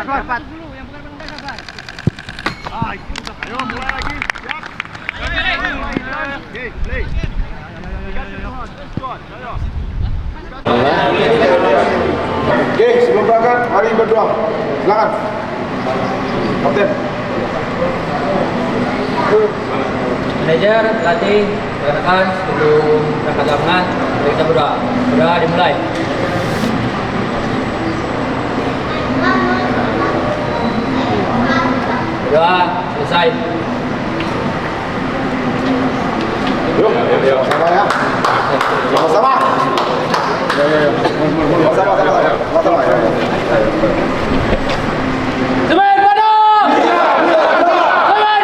Sabar dulu, yang bukan penendang sabar. Ayo mulai lagi. Siap. Oke, play. Oke, sebelum berangkat, mari berdoa. Silakan. Kapten. Manajer, pelatih, rekan-rekan sebelum berangkat lapangan, mari kita berdoa. Berdoa dimulai. Berdoa selesai. Yuk, sama ya. Sama-sama. Sama-sama. Semen Padang! Semen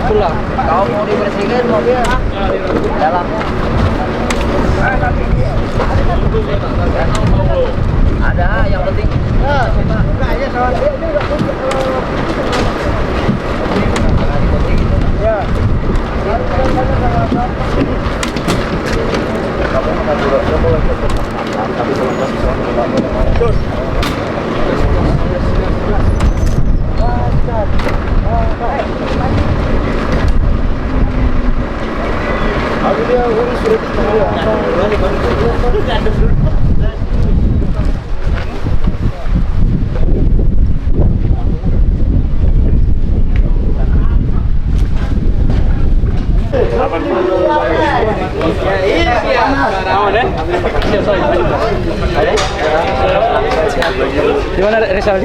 pulang. Kau mau dibersihkan mobil dalamnya? Ada, yang penting. Gimana Rizal?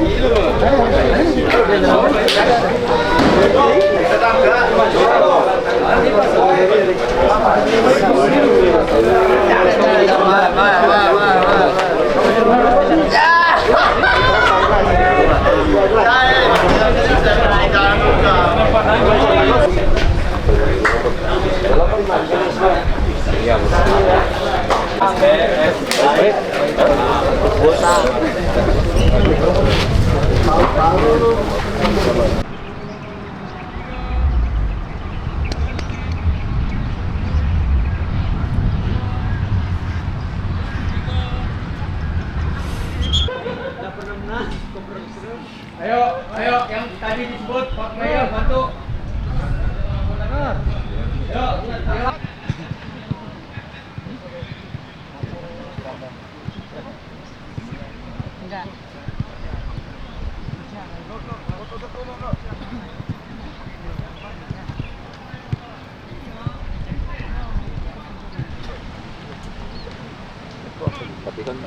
Ayo, yang tadi disebut Pak Mayor bantu. Ayo. Enggak. Tapi kan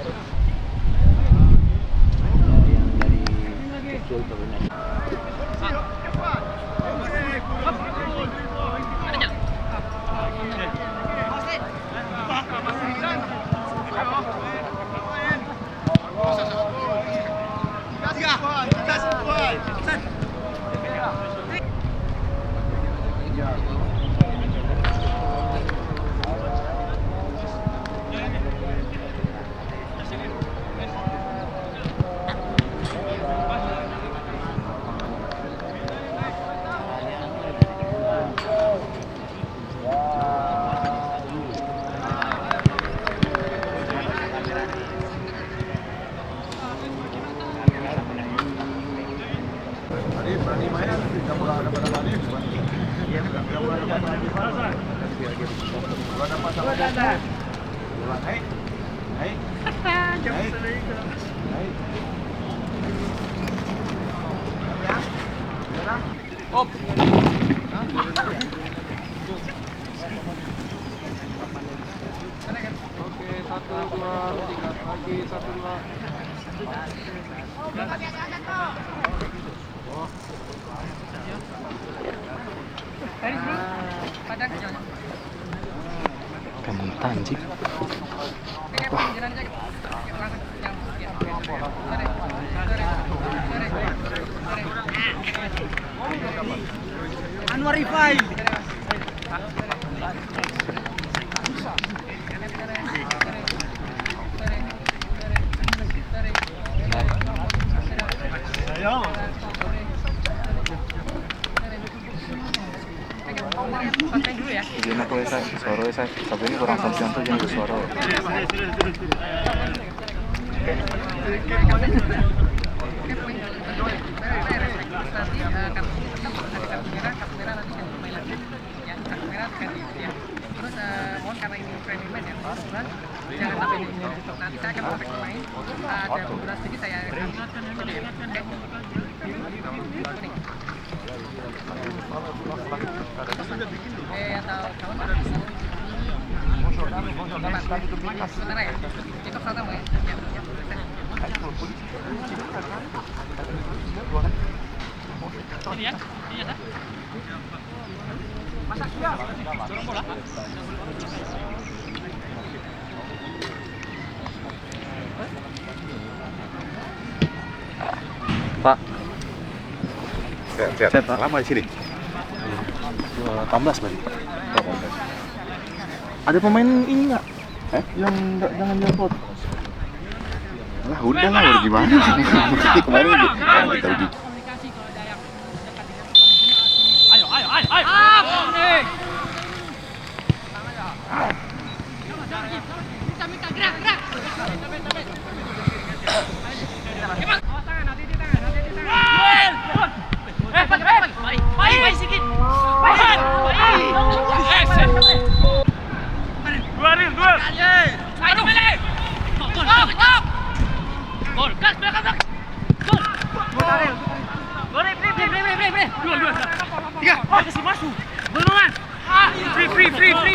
Naik. Naik. Naik. Op. Oke, 1, 2, 3 lagi, 1, 2. Kementan anjing. Anwar Rifai. Izin aku ya, suara ya, tapi ini kurang sampean tuh jangan suara. Terus mohon karena ini friendly match ya, jangan sampai ini nanti saya akan perfect main. Ada beberapa sedikit saya akan atau kawan sebentar ya, cukup satu ya. Ini ya, ini ya. Masak sudah, dorong bola. Pak. Sehat, Pak. Lama di sini? 18 berarti. Ada pemain ini nggak? Yang jangan jemput. Lah udah lah, udah gimana? Ini kemarin kita uji.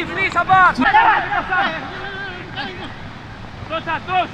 Free, sabar. Terus.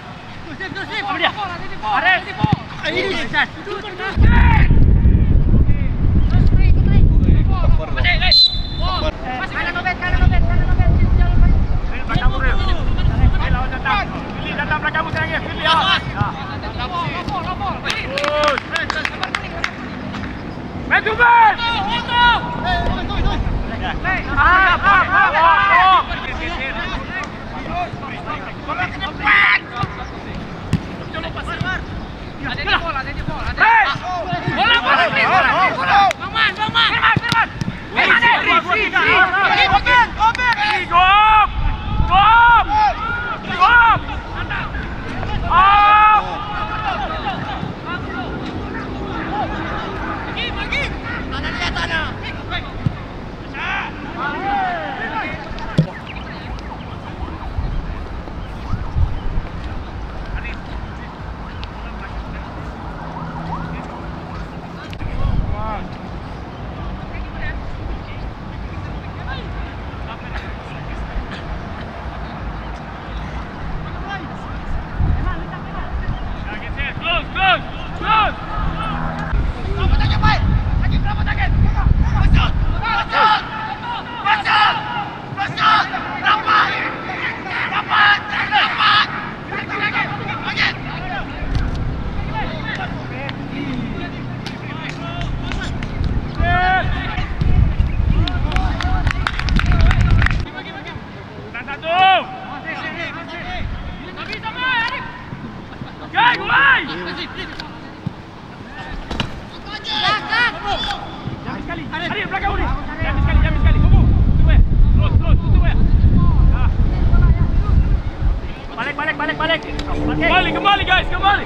Kembali guys, kembali.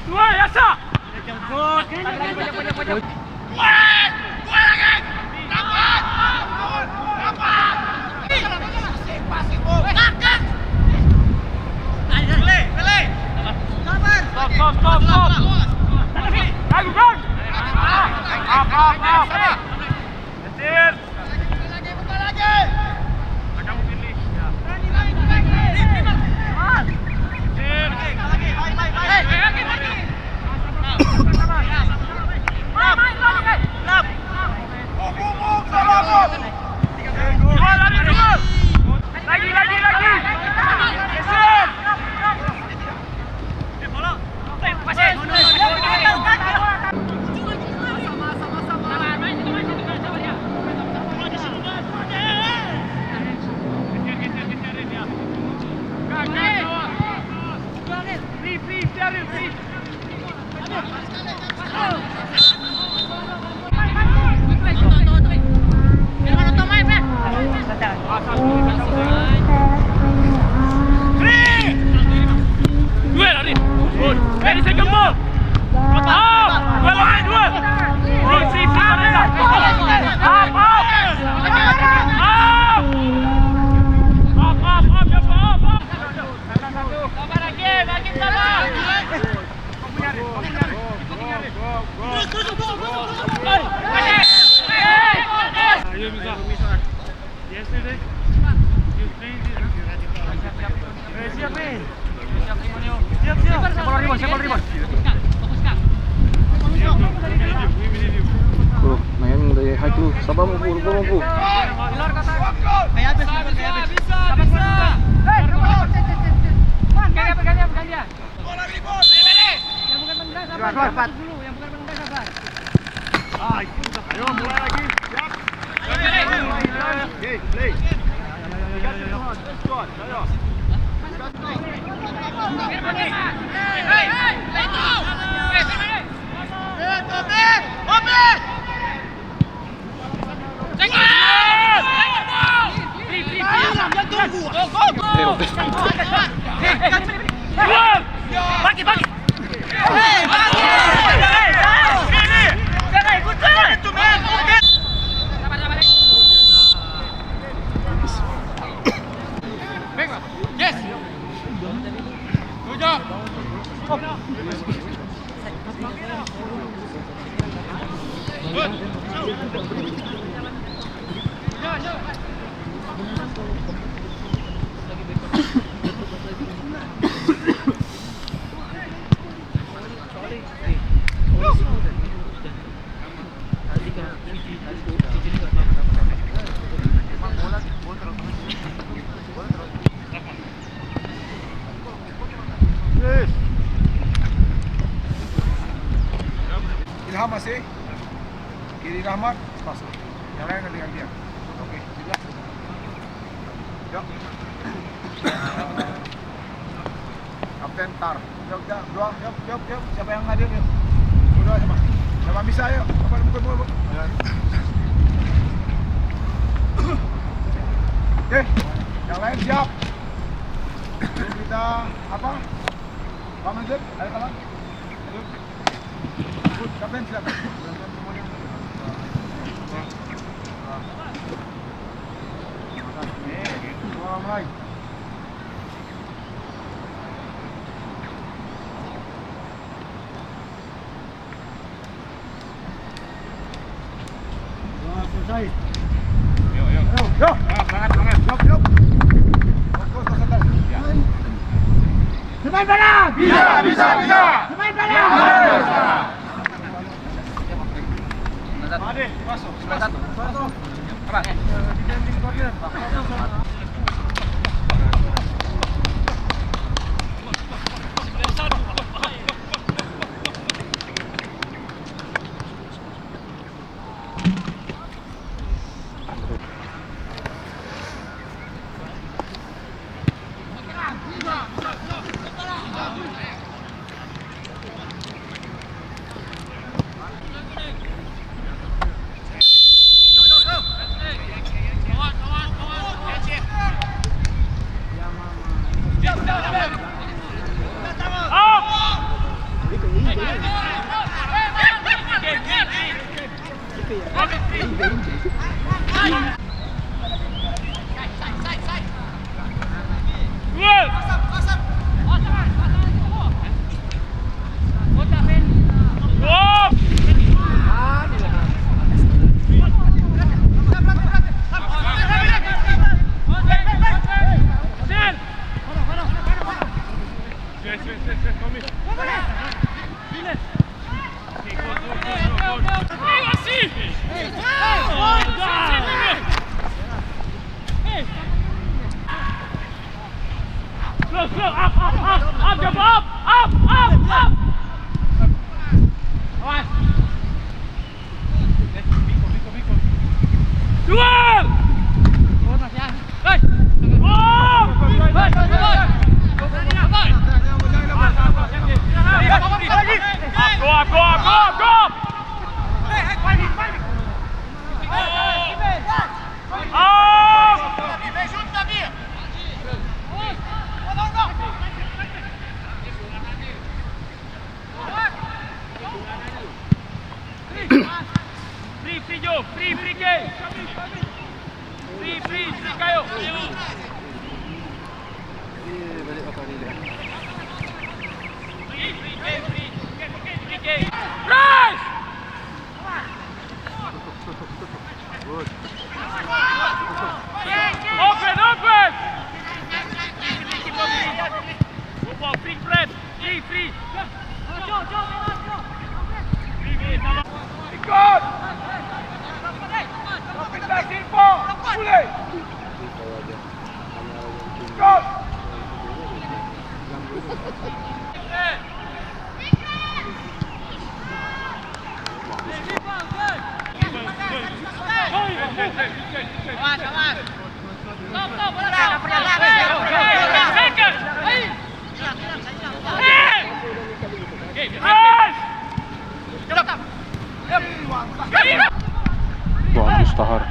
Dua ya sah. Sabar mampu, lupa mampu. Luar kotak. Kayak habis, kayak habis. Bisa. Hei, pegang dia. Bola ribut. Yang bukan penendang sabar. Dulu, yang bukan penendang sabar. Ayo mulai lagi. Siap. Oke, play. Squad, ayo. Ilham masih kiri Rahmat masuk. Yang lain dengan dia. Oke, juga. Yuk. Kapten Tar. Yuk, dua. Yuk. Siapa yang hadir yuk? Dua sama. Siapa bisa yuk? Apa mukul. Oke. Yang lain siap. Kita apa? Pak Manjur, ayo kawan. Kapten silakan. Mulai. Selesai. Yo. Semangat. Yuk. Fokus kesehatan. Ya. Semangat barang. Bisa. Semangat barang. Ade, masuk. Satu. Apa? Defending corner. Bagus Tahar.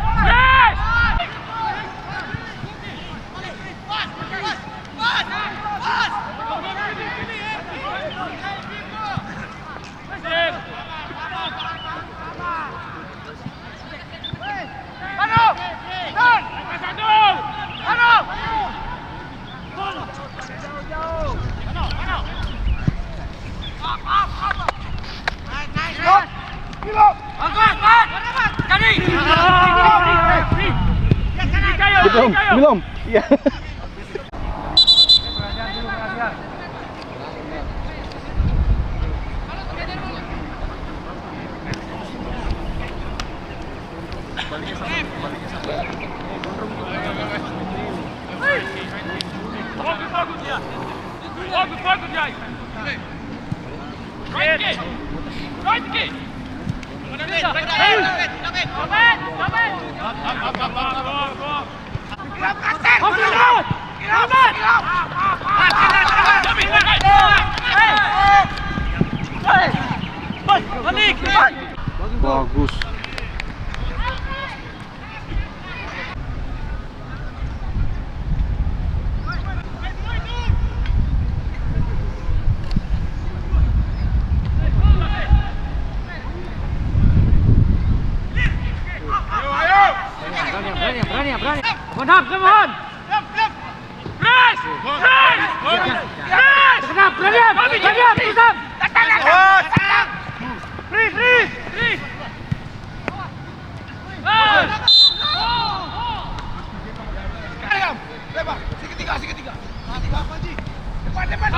Belum. Iya. Bagus. Berani. Come on. Press. Freeze. Lebar, segitiga. Depan.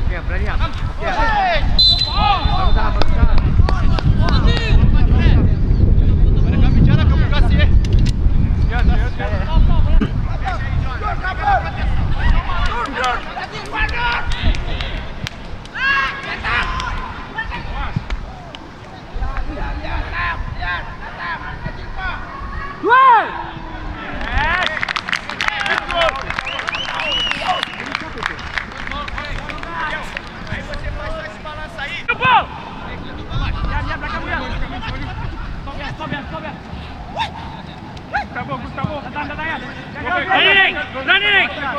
Oke, berani ya. Mereka bicara kamu kasih ya.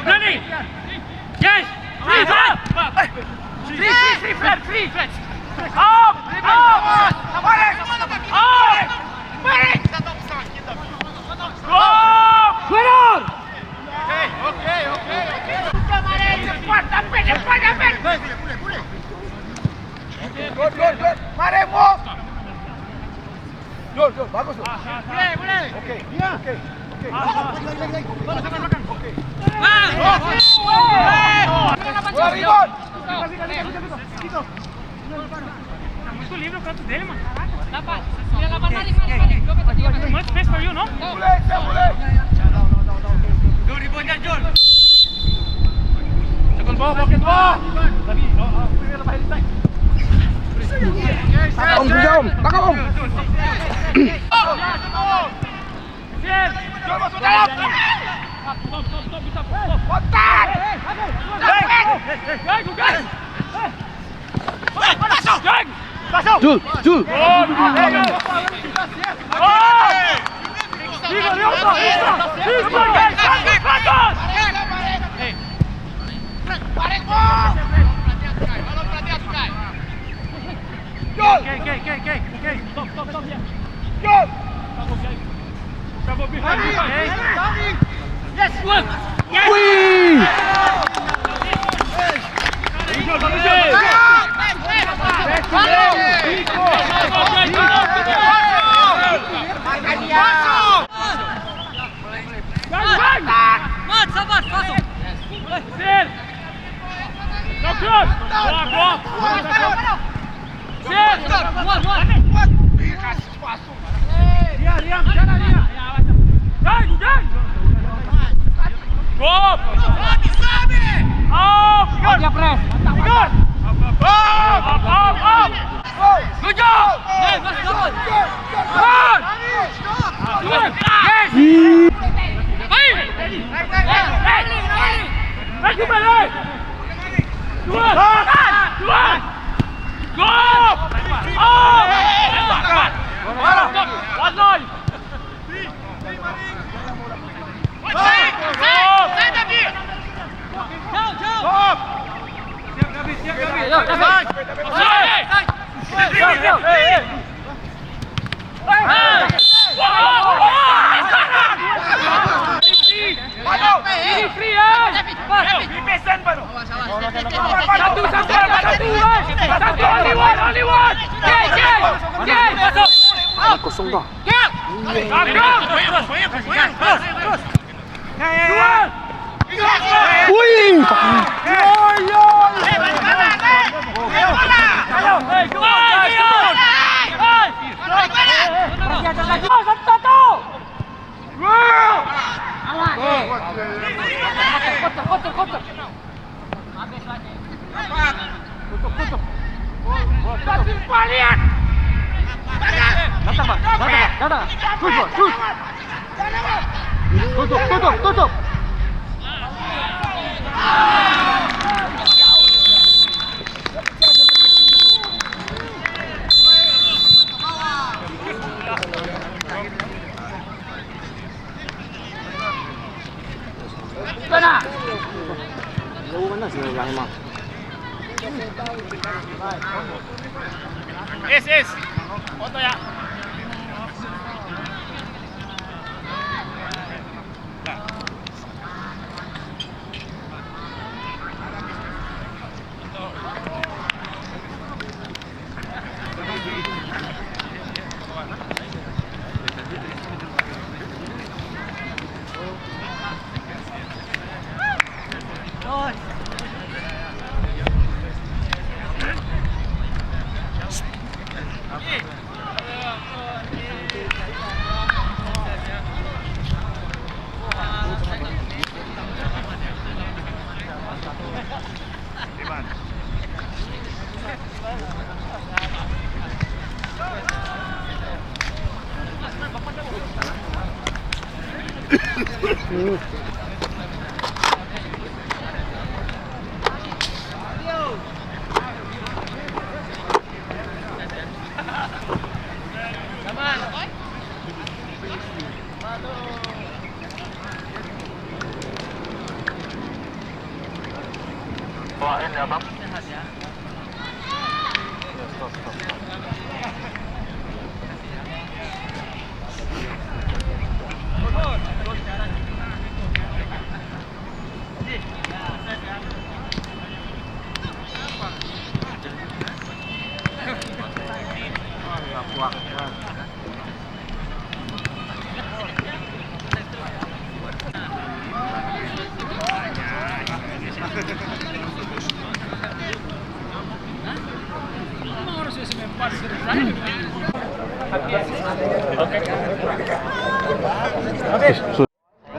Berani. Yes. Free. Up. Oke. Good. Mari move. Jul, bagus tuh. Boleh. Oke. Itu livro canto dele, mano. Dapat. 98 Much space for you, no? Boleh. Do reboundnya, Jol. Second ball, pocket ball. Om, tangkap Om. Jol masuk dalam. Kontak. Jul. Wih. Mat, sabar, masuk. Sil. No cross. Boa. Sil. Muat. Kasih masuk. Diam. Dai. Go. Up. Dia press. Up. Good job. Mas, dapat. Run. Kosong dah. Tutup. Yes. Foto ya.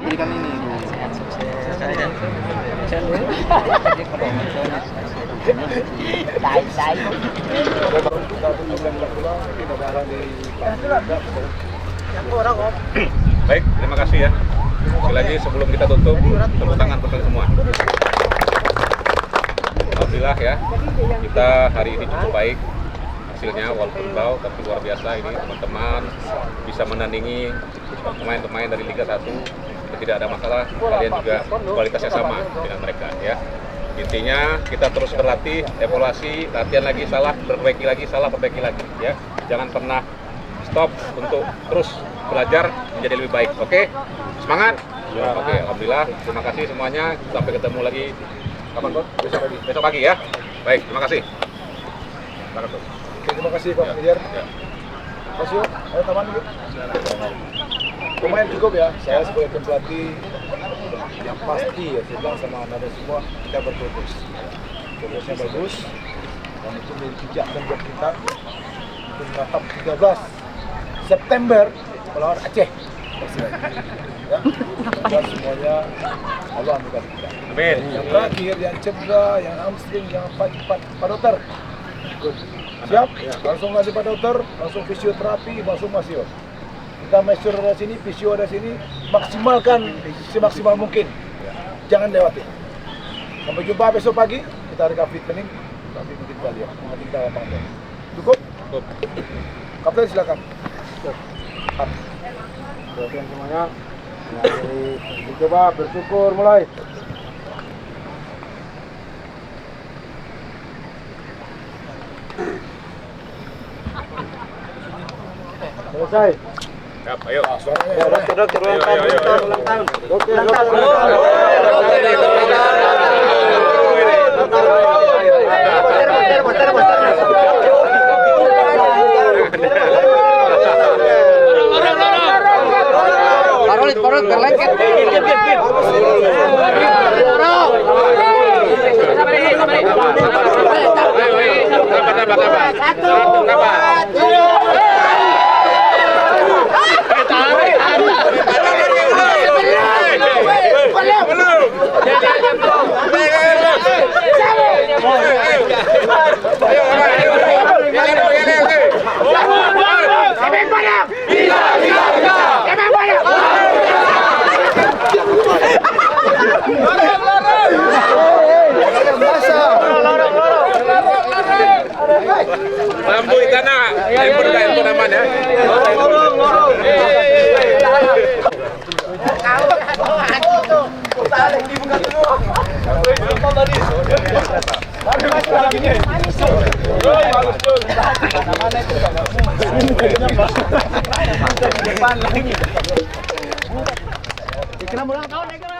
Berikan ini. Baik, terima kasih ya. Sekali lagi sebelum kita tutup, tepuk tangan untuk kalian semua. Alhamdulillah ya, kita hari ini cukup baik hasilnya, walaupun low, tapi luar biasa ini teman-teman bisa menandingi pemain-pemain dari Liga 1. Tidak ada masalah, kalian juga kualitasnya sama dengan mereka ya. Intinya kita terus berlatih, evaluasi, latihan lagi salah, perbaiki lagi salah, perbaiki lagi ya. Jangan pernah stop untuk terus belajar menjadi lebih baik. Oke? Semangat. Oke, alhamdulillah. Terima kasih semuanya. Sampai ketemu lagi kapan, Bos? Besok pagi ya. Baik, terima kasih. Oke, terima kasih Pak Manajer. Mas Yo, ayo teman yuk. Pemain cukup ya. Saya sebagai tim pelatih yang pasti ya, saya bilang sama anda semua, kita berfokus. Fokusnya bagus dan itu menjadi pijakan buat kita untuk menatap 13 September melawan Aceh. Ya, dan semuanya Allah ambilkan kita. Amin. Yang terakhir, yang cedera, yang hamstring, yang Pak Dokter. Siap? Langsung ngasih Pak Dokter, langsung fisioterapi, langsung masih. Kita master ada sini, fisio ada sini, maksimalkan semaksimal mungkin. Jangan lewati. Sampai jumpa besok pagi, kita recovery training, tapi mungkin kalian, nanti kita lapangan. Cukup? Cukup. Kapten silakan. Oke semuanya, coba bersyukur mulai. Selesai. Siap, ayo. Ya, dokter ulang tahun. Dokter. Parut, berlengket. Lampu di sana, handphone aman ya. Kenapa ulang tahun ya?